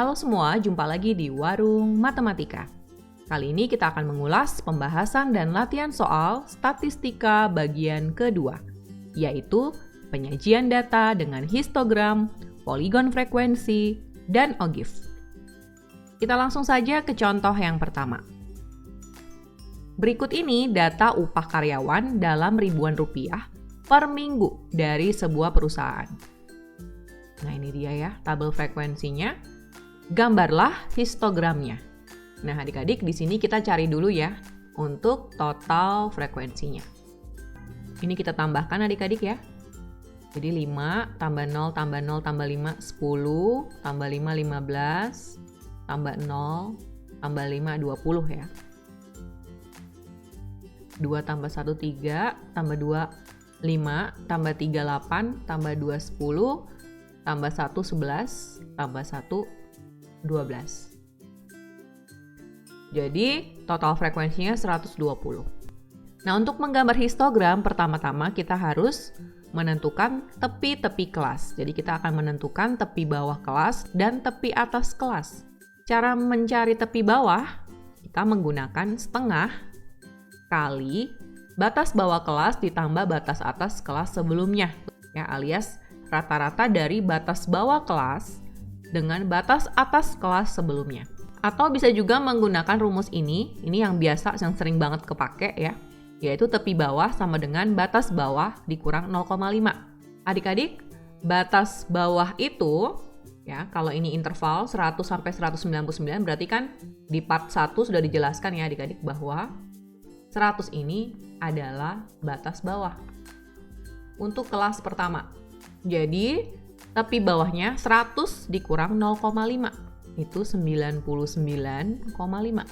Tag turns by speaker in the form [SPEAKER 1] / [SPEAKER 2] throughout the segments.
[SPEAKER 1] Halo semua, jumpa lagi di Warung Matematika. Kali ini kita akan mengulas pembahasan dan latihan soal statistika bagian kedua, yaitu penyajian data dengan histogram, poligon frekuensi, dan OGIF. Kita langsung saja ke contoh yang pertama. Berikut ini data upah karyawan dalam ribuan rupiah per minggu dari sebuah perusahaan. Nah, ini dia ya, tabel frekuensinya. Gambarlah histogramnya. Nah, adik-adik di sini kita cari dulu ya untuk total frekuensinya. Ini kita tambahkan adik-adik ya. Jadi 5 tambah 0 tambah 0 tambah 5 10 tambah 5 15 tambah 0 tambah 5 20 ya. 2 tambah 1 3 tambah 2 5 tambah 3 8 tambah 2 10 tambah 1 11 tambah 1 12. Jadi total frekuensinya 120. Nah, untuk menggambar histogram pertama-tama kita harus menentukan tepi-tepi kelas. Jadi kita akan menentukan tepi bawah kelas dan tepi atas kelas. Cara mencari tepi bawah, kita menggunakan setengah kali batas bawah kelas ditambah batas atas kelas sebelumnya. Ya, alias rata-rata dari batas bawah kelas dengan batas atas kelas sebelumnya. Atau bisa juga menggunakan rumus ini yang biasa, yang sering banget kepake ya, yaitu tepi bawah sama dengan batas bawah dikurang 0,5. Adik-adik, batas bawah itu, ya kalau ini interval 100 sampai 199, berarti kan di part 1 sudah dijelaskan ya adik-adik bahwa 100 ini adalah batas bawah untuk kelas pertama. Jadi, tepi bawahnya 100 dikurang 0,5. Itu 99,5.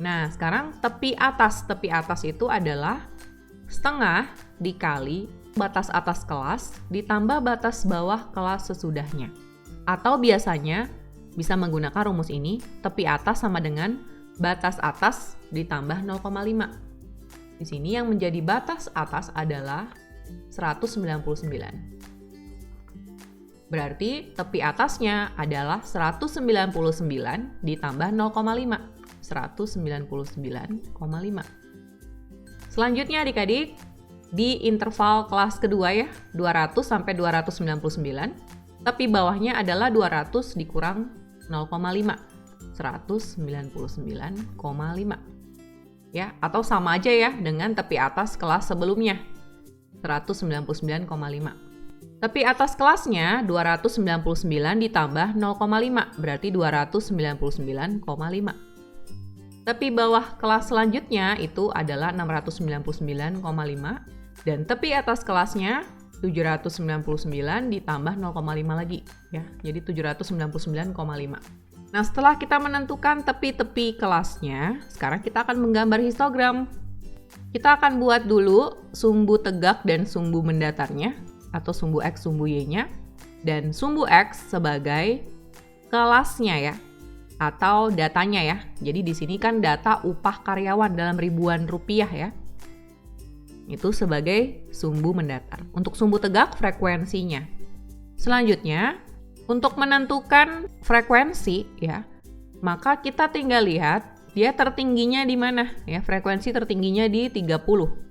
[SPEAKER 1] Nah, sekarang tepi atas. Tepi atas itu adalah setengah dikali batas atas kelas ditambah batas bawah kelas sesudahnya. Atau biasanya bisa menggunakan rumus ini, tepi atas sama dengan batas atas ditambah 0,5. Di sini yang menjadi batas atas adalah 199. Berarti tepi atasnya adalah 199 ditambah 0,5. 199,5. Selanjutnya adik-adik, di interval kelas kedua ya, 200 sampai 299, tepi bawahnya adalah 200 dikurang 0,5. 199,5. Ya, atau sama aja ya dengan tepi atas kelas sebelumnya. 199,5. Tepi atas kelasnya 299 ditambah 0,5, berarti 299,5. Tepi bawah kelas selanjutnya itu adalah 699,5 dan tepi atas kelasnya 799 ditambah 0,5 lagi ya. Jadi 799,5. Nah, setelah kita menentukan tepi-tepi kelasnya, sekarang kita akan menggambar histogram. Kita akan buat dulu sumbu tegak dan sumbu mendatarnya, atau sumbu X, sumbu Y-nya, dan sumbu X sebagai kelasnya ya, atau datanya ya. Jadi di sini kan data upah karyawan dalam ribuan rupiah ya. Itu sebagai sumbu mendatar. Untuk sumbu tegak frekuensinya. Selanjutnya, untuk menentukan frekuensi ya, maka kita tinggal lihat dia tertingginya di mana ya. Frekuensi tertingginya di 30.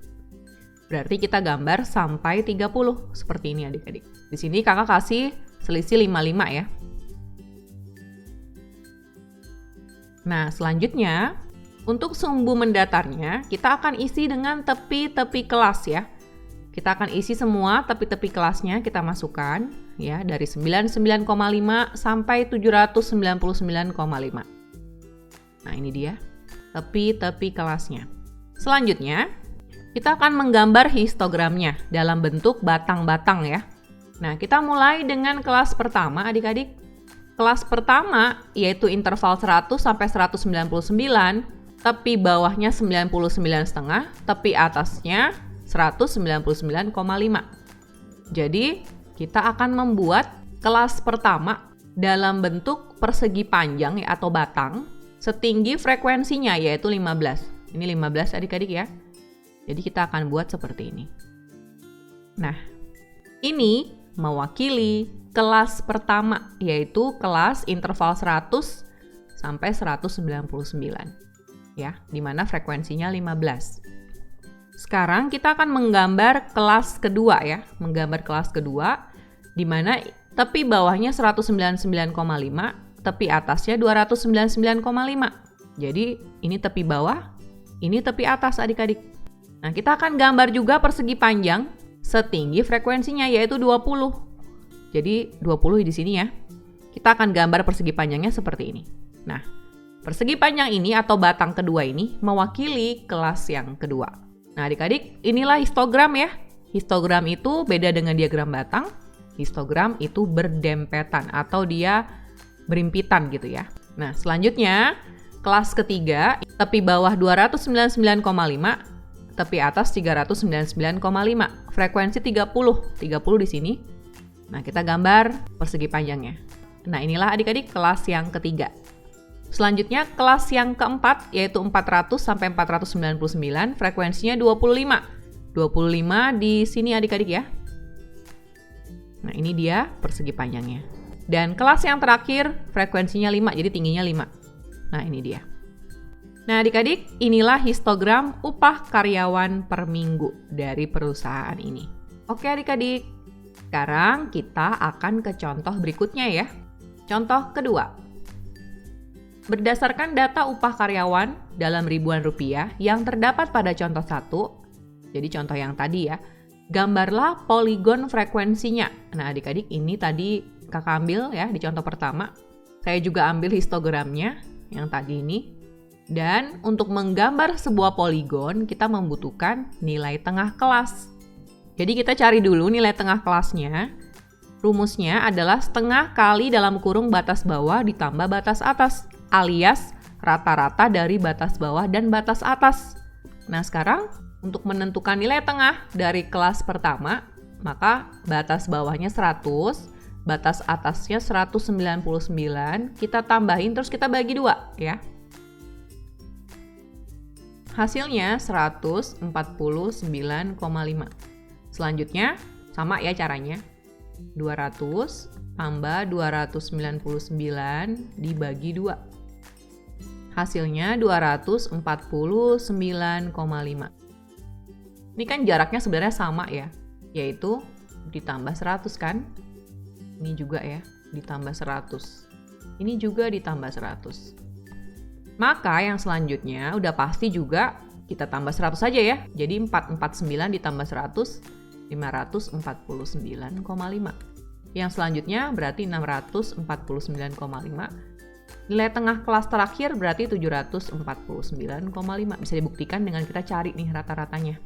[SPEAKER 1] Berarti kita gambar sampai 30 seperti ini adik-adik. Di sini kakak kasih selisih 55 ya. Nah, selanjutnya untuk sumbu mendatarnya kita akan isi dengan tepi-tepi kelas ya. Kita akan isi semua tepi-tepi kelasnya, kita masukkan ya dari 99,5 sampai 799,5. Nah, ini dia tepi-tepi kelasnya. Selanjutnya kita akan menggambar histogramnya dalam bentuk batang-batang ya. Nah, kita mulai dengan kelas pertama adik-adik. Kelas pertama yaitu interval 100 sampai 199, tepi bawahnya 99,5, tepi atasnya 199,5. Jadi, kita akan membuat kelas pertama dalam bentuk persegi panjang ya, atau batang, setinggi frekuensinya yaitu 15. Ini 15 adik-adik ya. Jadi kita akan buat seperti ini. Nah, ini mewakili kelas pertama, yaitu kelas interval 100 sampai 199. Ya, di mana frekuensinya 15. Sekarang kita akan menggambar kelas kedua ya, menggambar kelas kedua di mana tepi bawahnya 199,5, tepi atasnya 299,5. Jadi ini tepi bawah, ini tepi atas adik-adik. Nah, kita akan gambar juga persegi panjang setinggi frekuensinya yaitu 20. Jadi 20 di sini ya. Kita akan gambar persegi panjangnya seperti ini. Nah, persegi panjang ini atau batang kedua ini mewakili kelas yang kedua. Nah, adik-adik, inilah histogram ya. Histogram itu beda dengan diagram batang. Histogram itu berdempetan atau dia berimpitan gitu ya. Nah, selanjutnya kelas ketiga, tepi bawah 299,5, tepi atas 399,5. Frekuensi 30 di sini. Nah, kita gambar persegi panjangnya. Nah, inilah adik-adik kelas yang ketiga. Selanjutnya kelas yang keempat yaitu 400 sampai 499, frekuensinya 25. 25 di sini adik-adik ya. Nah, ini dia persegi panjangnya. Dan kelas yang terakhir frekuensinya 5, jadi tingginya 5. Nah, ini dia. Nah, adik-adik, inilah histogram upah karyawan per minggu dari perusahaan ini. Oke, adik-adik. Sekarang kita akan ke contoh berikutnya ya. Contoh kedua. Berdasarkan data upah karyawan dalam ribuan rupiah yang terdapat pada contoh 1, jadi contoh yang tadi ya, gambarlah poligon frekuensinya. Nah, adik-adik, ini tadi kakak ambil ya di contoh pertama. Saya juga ambil histogramnya yang tadi ini. Dan untuk menggambar sebuah poligon, kita membutuhkan nilai tengah kelas. Jadi kita cari dulu nilai tengah kelasnya. Rumusnya adalah setengah kali dalam kurung batas bawah ditambah batas atas, alias rata-rata dari batas bawah dan batas atas. Nah, sekarang untuk menentukan nilai tengah dari kelas pertama, maka batas bawahnya 100, batas atasnya 199, kita tambahin terus kita bagi 2 ya. Hasilnya 149,5. Selanjutnya sama ya caranya. 200 tambah 299 dibagi 2. Hasilnya 249,5. Ini kan jaraknya sebenarnya sama ya, yaitu ditambah 100 kan? Ini juga ya, ditambah 100. Ini juga ditambah 100. Maka yang selanjutnya udah pasti juga kita tambah 100 saja ya. Jadi 449 ditambah 100, 549,5. Yang selanjutnya berarti 649,5. Nilai tengah kelas terakhir berarti 749,5. Bisa dibuktikan dengan kita cari nih rata-ratanya.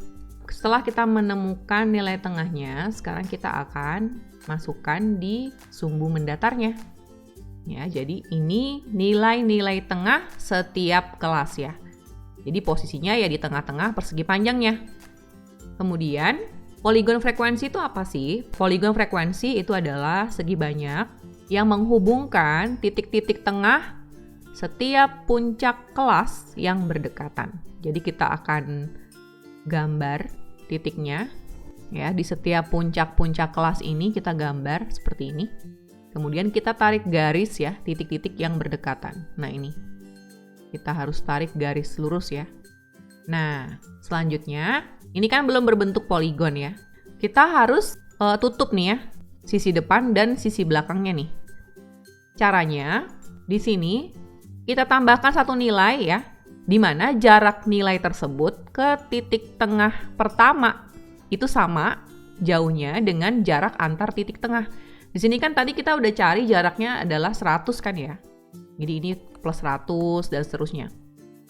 [SPEAKER 1] Setelah kita menemukan nilai tengahnya, sekarang kita akan masukkan di sumbu mendatarnya. Ya, jadi ini nilai-nilai tengah setiap kelas ya. Jadi posisinya ya di tengah-tengah persegi panjangnya. Kemudian, poligon frekuensi itu apa sih? Poligon frekuensi itu adalah segi banyak yang menghubungkan titik-titik tengah setiap puncak kelas yang berdekatan. Jadi kita akan gambar titiknya ya, di setiap puncak-puncak kelas ini kita gambar seperti ini. Kemudian kita tarik garis ya, titik-titik yang berdekatan. Nah, ini. Kita harus tarik garis lurus ya. Nah, selanjutnya, ini kan belum berbentuk poligon ya. Kita harus tutup nih ya, sisi depan dan sisi belakangnya nih. Caranya, di sini kita tambahkan satu nilai ya, di mana jarak nilai tersebut ke titik tengah pertama itu sama jauhnya dengan jarak antar titik tengah. Di sini kan tadi kita udah cari jaraknya adalah 100 kan ya. Jadi ini plus 100 dan seterusnya.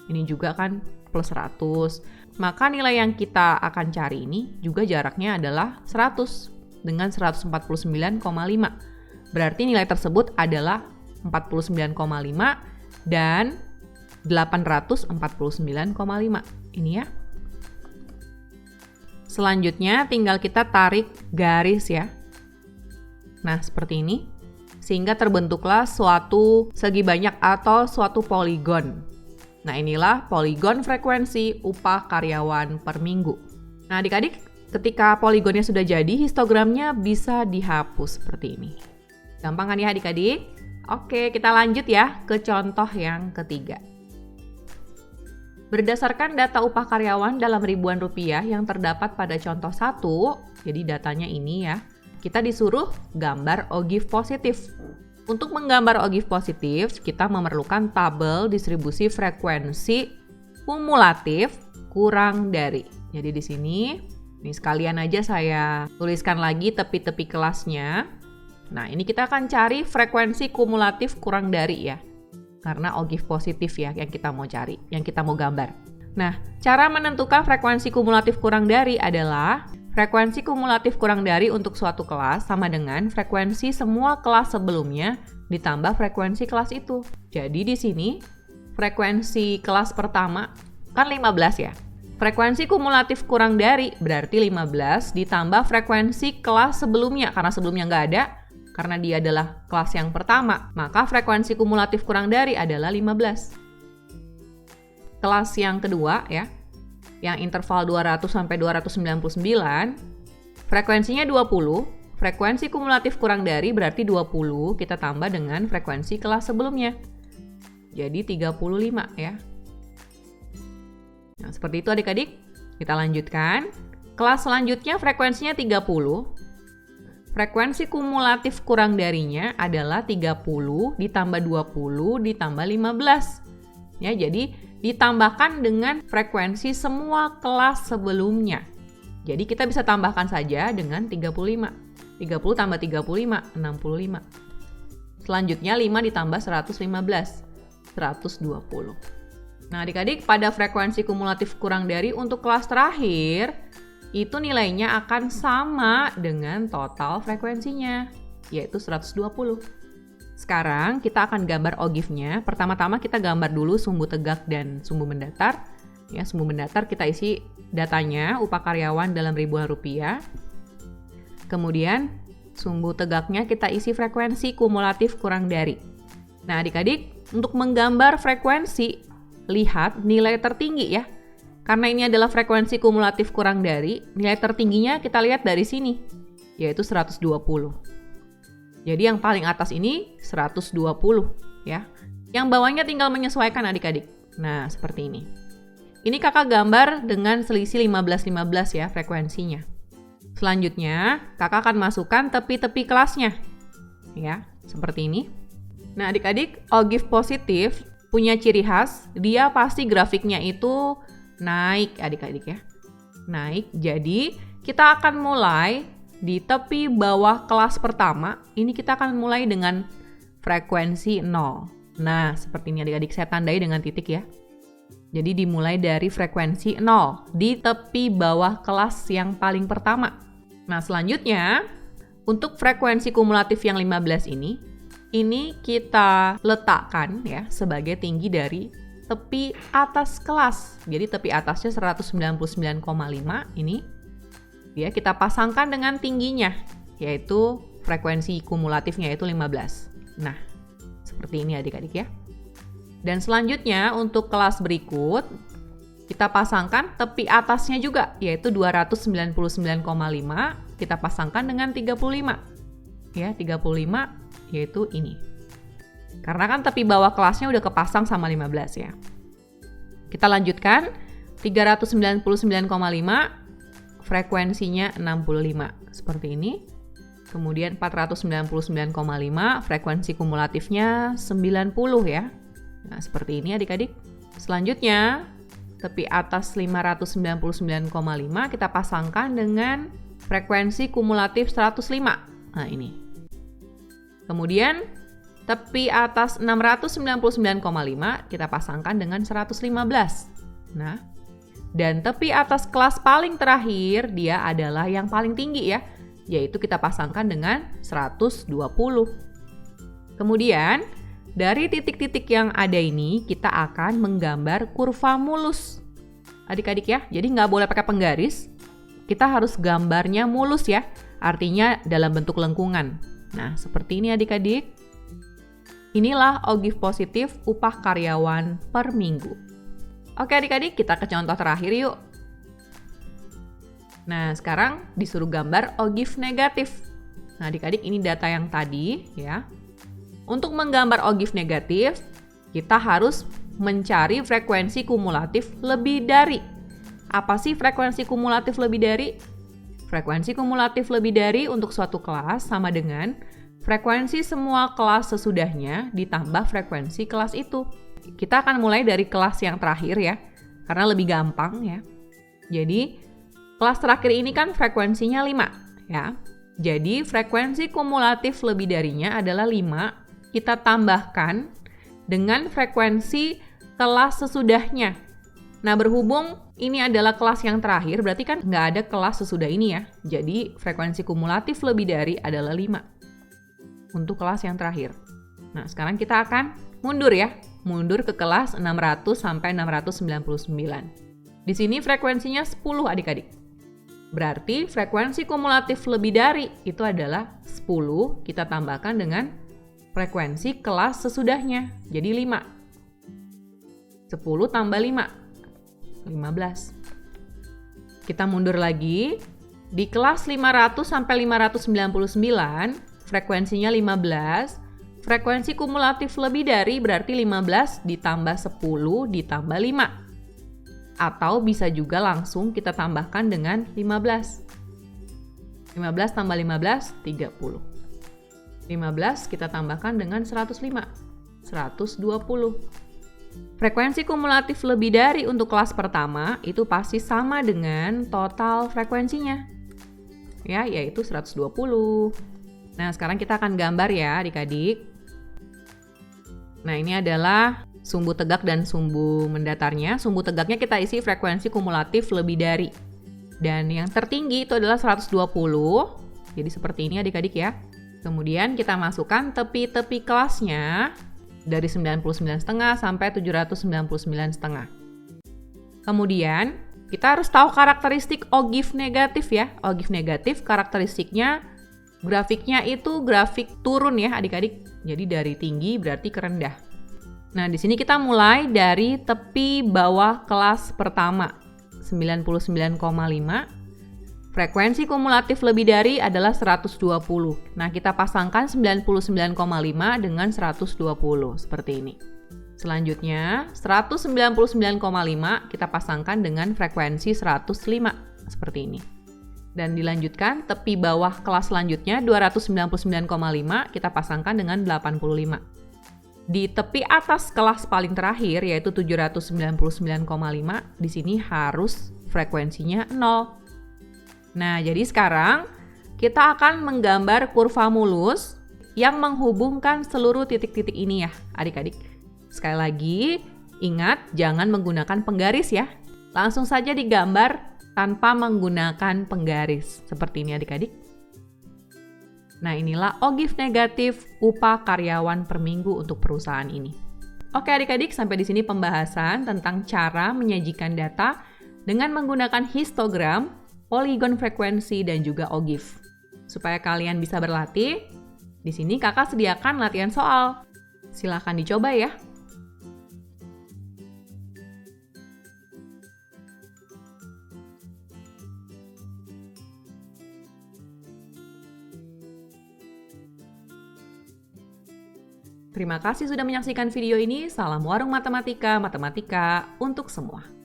[SPEAKER 1] Ini juga kan plus 100. Maka nilai yang kita akan cari ini juga jaraknya adalah 100 dengan 149,5. Berarti nilai tersebut adalah 49,5 dan 849,5. Ini ya. Selanjutnya tinggal kita tarik garis ya. Nah, seperti ini. Sehingga terbentuklah suatu segi banyak atau suatu poligon. Nah, inilah poligon frekuensi upah karyawan per minggu. Nah, adik-adik, ketika poligonnya sudah jadi, histogramnya bisa dihapus seperti ini. Gampang kan ya adik-adik? Oke, kita lanjut ya ke contoh yang ketiga. Berdasarkan data upah karyawan dalam ribuan rupiah yang terdapat pada contoh 1, jadi datanya ini ya, kita disuruh gambar OGIF positif. Untuk menggambar OGIF positif, kita memerlukan tabel distribusi frekuensi kumulatif kurang dari. Jadi di sini, ini sekalian aja saya tuliskan lagi tepi-tepi kelasnya. Nah, ini kita akan cari frekuensi kumulatif kurang dari ya. Karena OGIF positif ya yang kita mau cari, yang kita mau gambar. Nah, cara menentukan frekuensi kumulatif kurang dari adalah frekuensi kumulatif kurang dari untuk suatu kelas sama dengan frekuensi semua kelas sebelumnya ditambah frekuensi kelas itu. Jadi di sini frekuensi kelas pertama kan 15 ya. Frekuensi kumulatif kurang dari berarti 15 ditambah frekuensi kelas sebelumnya karena sebelumnya nggak ada. Karena dia adalah kelas yang pertama, maka frekuensi kumulatif kurang dari adalah 15. Kelas yang kedua ya, yang interval 200 sampai 299, frekuensinya 20, frekuensi kumulatif kurang dari berarti 20 kita tambah dengan frekuensi kelas sebelumnya. Jadi 35 ya. Nah, seperti itu adik-adik. Kita lanjutkan. Kelas selanjutnya frekuensinya 30. Frekuensi kumulatif kurang darinya adalah 30 ditambah 20 ditambah 15. Ya, jadi ditambahkan dengan frekuensi semua kelas sebelumnya. Jadi kita bisa tambahkan saja dengan 35. 30 tambah 35, 65. Selanjutnya 5 ditambah 115, 120. Nah, adik-adik, pada frekuensi kumulatif kurang dari untuk kelas terakhir, itu nilainya akan sama dengan total frekuensinya, yaitu 120. Sekarang kita akan gambar OGIF-nya. Pertama-tama kita gambar dulu sumbu tegak dan sumbu mendatar. Ya, sumbu mendatar kita isi datanya, upah karyawan dalam ribuan rupiah. Kemudian sumbu tegaknya kita isi frekuensi kumulatif kurang dari. Nah, adik-adik, untuk menggambar frekuensi, lihat nilai tertinggi ya. Karena ini adalah frekuensi kumulatif kurang dari, nilai tertingginya kita lihat dari sini, yaitu 120. Jadi yang paling atas ini 120 ya. Yang bawahnya tinggal menyesuaikan adik-adik. Nah, seperti ini. Ini kakak gambar dengan selisih 15-15 ya frekuensinya. Selanjutnya, kakak akan masukkan tepi-tepi kelasnya. Ya, seperti ini. Nah, adik-adik, OGIF positif punya ciri khas, dia pasti grafiknya itu naik adik-adik ya. Naik, jadi kita akan mulai di tepi bawah kelas pertama. Ini kita akan mulai dengan frekuensi 0. Nah, seperti ini adik-adik, saya tandai dengan titik ya. Jadi dimulai dari frekuensi 0 di tepi bawah kelas yang paling pertama. Nah, selanjutnya untuk frekuensi kumulatif yang 15 ini kita letakkan ya sebagai tinggi dari tepi atas kelas. Jadi tepi atasnya 199,5 ini ya kita pasangkan dengan tingginya yaitu frekuensi kumulatifnya yaitu 15. Nah, seperti ini adik-adik ya. Dan selanjutnya untuk kelas berikut kita pasangkan tepi atasnya juga yaitu 299,5 kita pasangkan dengan 35. Ya, 35 yaitu ini. Karena kan tepi bawah kelasnya udah kepasang sama 15 ya. Kita lanjutkan, 399,5 frekuensinya 65. Seperti ini. Kemudian 499,5 frekuensi kumulatifnya 90 ya. Nah, seperti ini adik-adik. Selanjutnya, tepi atas 599,5 kita pasangkan dengan frekuensi kumulatif 105. Nah, ini. Kemudian tepi atas 699,5 kita pasangkan dengan 115. Nah, dan tepi atas kelas paling terakhir dia adalah yang paling tinggi ya, yaitu kita pasangkan dengan 120. Kemudian, dari titik-titik yang ada ini kita akan menggambar kurva mulus. Adik-adik ya, jadi nggak boleh pakai penggaris. Kita harus gambarnya mulus ya, artinya dalam bentuk lengkungan. Nah, seperti ini adik-adik. Inilah OGIF positif upah karyawan per minggu. Oke adik-adik, kita ke contoh terakhir yuk. Nah, sekarang disuruh gambar OGIF negatif. Nah, adik-adik ini data yang tadi ya. Untuk menggambar ogive negatif, kita harus mencari frekuensi kumulatif lebih dari. Apa sih frekuensi kumulatif lebih dari? Frekuensi kumulatif lebih dari untuk suatu kelas sama dengan frekuensi semua kelas sesudahnya ditambah frekuensi kelas itu. Kita akan mulai dari kelas yang terakhir ya, karena lebih gampang ya. Jadi, kelas terakhir ini kan frekuensinya 5 ya. Jadi, frekuensi kumulatif lebih darinya adalah 5. Kita tambahkan dengan frekuensi kelas sesudahnya. Nah, berhubung ini adalah kelas yang terakhir, berarti kan nggak ada kelas sesudah ini ya. Jadi, frekuensi kumulatif lebih dari adalah 5 untuk kelas yang terakhir. Nah, sekarang kita akan mundur ya. Mundur ke kelas 600 sampai 699. Di sini frekuensinya 10 adik-adik. Berarti frekuensi kumulatif lebih dari itu adalah 10, kita tambahkan dengan frekuensi kelas sesudahnya. Jadi 5. 10 tambah 5. 15. Kita mundur lagi. Di kelas 500 sampai 599, frekuensinya 15. Frekuensi kumulatif lebih dari berarti 15 ditambah 10 ditambah 5. Atau bisa juga langsung kita tambahkan dengan 15. 15 tambah 15, 30. 15 kita tambahkan dengan 105. 120. Frekuensi kumulatif lebih dari untuk kelas pertama itu pasti sama dengan total frekuensinya. Ya, yaitu 120. Nah, sekarang kita akan gambar ya adik-adik. Nah, ini adalah sumbu tegak dan sumbu mendatarnya. Sumbu tegaknya kita isi frekuensi kumulatif lebih dari. Dan yang tertinggi itu adalah 120. Jadi seperti ini adik-adik ya. Kemudian kita masukkan tepi-tepi kelasnya dari 99,5 sampai 799,5. Kemudian kita harus tahu karakteristik ogive negatif ya. Ogive negatif karakteristiknya grafiknya itu grafik turun ya adik-adik. Jadi dari tinggi berarti ke rendah. Nah, di sini kita mulai dari tepi bawah kelas pertama 99,5. Frekuensi kumulatif lebih dari adalah 120. Nah, kita pasangkan 99,5 dengan 120 seperti ini. Selanjutnya, 199,5 kita pasangkan dengan frekuensi 105 seperti ini. Dan dilanjutkan tepi bawah kelas selanjutnya 299,5 kita pasangkan dengan 85. Di tepi atas kelas paling terakhir yaitu 799,5 di sini harus frekuensinya 0. Nah, jadi sekarang kita akan menggambar kurva mulus yang menghubungkan seluruh titik-titik ini ya, adik-adik. Sekali lagi, ingat jangan menggunakan penggaris ya. Langsung saja digambar tanpa menggunakan penggaris. Seperti ini adik-adik. Nah, inilah ogive negatif upah karyawan per minggu untuk perusahaan ini. Oke adik-adik, sampai di sini pembahasan tentang cara menyajikan data dengan menggunakan histogram, poligon frekuensi, dan juga ogive. Supaya kalian bisa berlatih, di sini kakak sediakan latihan soal. Silahkan dicoba ya. Terima kasih sudah menyaksikan video ini. Salam warung matematika, matematika untuk semua.